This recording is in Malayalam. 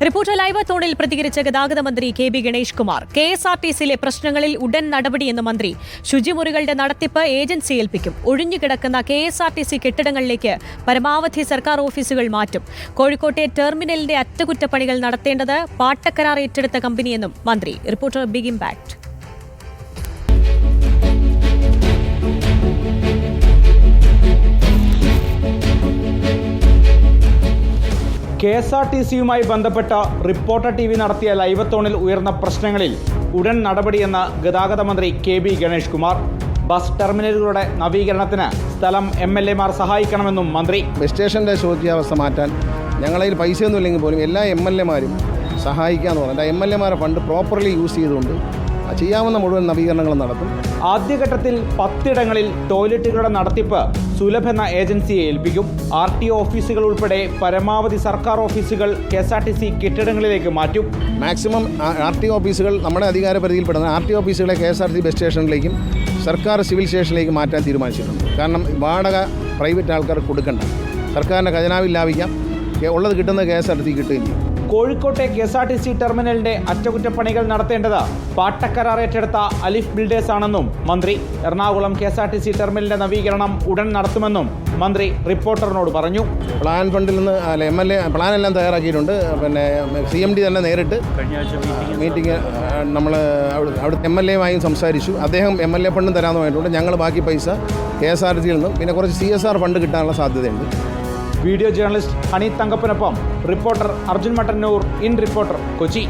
റിപ്പോർട്ടർ ലൈവ് തോണിൽ പ്രതികരിച്ച ഗതാഗത മന്ത്രി കെ.ബി. ഗണേഷ് കുമാർ. കെഎസ്ആർടിസിയിലെ പ്രശ്നങ്ങളിൽ ഉടൻ നടപടിയെന്ന് മന്ത്രി. ശുചിമുറികളുടെ നടത്തിപ്പ് ഏജൻസി ഏൽപ്പിക്കും. ഒഴിഞ്ഞുകിടക്കുന്ന കെഎസ്ആർടിസി കെട്ടിടങ്ങളിലേക്ക് പരമാവധി സർക്കാർ ഓഫീസുകൾ മാറ്റും. കോഴിക്കോട്ടെ ടെർമിനലിന്റെ അറ്റകുറ്റപ്പണികൾ നടത്തേണ്ടത് പാട്ടക്കരാർ ഏറ്റെടുത്ത കമ്പനിയെന്നും മന്ത്രി. Reporter big impact. കെഎസ്ആർടിസിയുമായി ബന്ധപ്പെട്ട റിപ്പോർട്ടർ TV നടത്തിയ ലൈവത്തോണിൽ ഉയർന്ന പ്രശ്നങ്ങളിൽ ഉടൻ നടപടിയെന്ന് ഗതാഗത മന്ത്രി കെ.ബി. ഗണേഷ് കുമാർ. ബസ് ടെർമിനലുകളുടെ നവീകരണത്തിന് സ്ഥലം MLA-മാർ സഹായിക്കണമെന്നും മന്ത്രി. ബസ് സ്റ്റേഷൻ്റെ ശോച്യാവസ്ഥ മാറ്റാൻ ഞങ്ങളതിൽ പൈസയൊന്നും ഇല്ലെങ്കിൽ പോലും എല്ലാ MLA-മാരും സഹായിക്കാമെന്ന് പറഞ്ഞാൽ MLA-മാരെ ഫണ്ട് പ്രോപ്പർലി യൂസ് ചെയ്തുകൊണ്ട് ചെയ്യാവുന്ന മുഴുവൻ നവീകരണങ്ങളും നടത്തും. ആദ്യഘട്ടത്തിൽ 10 ഇടങ്ങളിൽ ടോയ്ലറ്റുകളുടെ നടത്തിപ്പ് സുലഭ് എന്ന ഏജൻസിയെ ഏൽപ്പിക്കും. RTO ഓഫീസുകൾ ഉൾപ്പെടെ പരമാവധി സർക്കാർ ഓഫീസുകൾ KSRTC കെട്ടിടങ്ങളിലേക്ക് മാറ്റും. മാക്സിമം RTO ഓഫീസുകൾ നമ്മുടെ അധികാര പരിധിയിൽപ്പെടുന്ന RTO ഓഫീസുകളെ KSRTC ബസ് സ്റ്റേഷനിലേക്കും സർക്കാർ സിവിൽ സ്റ്റേഷനിലേക്കും മാറ്റാൻ തീരുമാനിച്ചിട്ടുണ്ട്. കാരണം വാടക പ്രൈവറ്റ് ആൾക്കാർ കൊടുക്കണ്ട, സർക്കാരിൻ്റെ ഖജനാവിൽ ലാഭിക്കാം, ഉള്ളത് കിട്ടുന്നത് KSRTC കിട്ടുകയും ചെയ്യും. കോഴിക്കോട്ടെ KSRTC ടെർമിനലിന്റെ അറ്റകുറ്റപ്പണികൾ നടത്തേണ്ടത് പാട്ടക്കരാർ ഏറ്റെടുത്ത അലിഫ് ബിൽഡേഴ്സ് ആണെന്നും മന്ത്രി. എറണാകുളം KSRTC ടെർമിനലിന്റെ നവീകരണം ഉടൻ നടത്തുമെന്നും മന്ത്രി റിപ്പോർട്ടറിനോട് പറഞ്ഞു. പ്ലാൻ ഫണ്ടിൽ നിന്ന് MLA പ്ലാൻ എല്ലാം തയ്യാറാക്കിയിട്ടുണ്ട്. പിന്നെ CMD തന്നെ നേരിട്ട് മീറ്റിംഗ് നമ്മൾ അവിടുത്തെ MLA-യുമായും സംസാരിച്ചു. അദ്ദേഹം MLA ഫണ്ടും തരാമെന്ന് പറഞ്ഞിട്ടുണ്ട്. ഞങ്ങൾ ബാക്കി പൈസ KSRTC-യിൽ നിന്നും പിന്നെ കുറച്ച് CSR ഫണ്ട് കിട്ടാനുള്ള സാധ്യതയുണ്ട്. വീഡിയോ ജേർണലിസ്റ്റ് ഹണി തങ്കപ്പനൊപ്പം reporter Arjun Mattannur, in reporter, Kochi.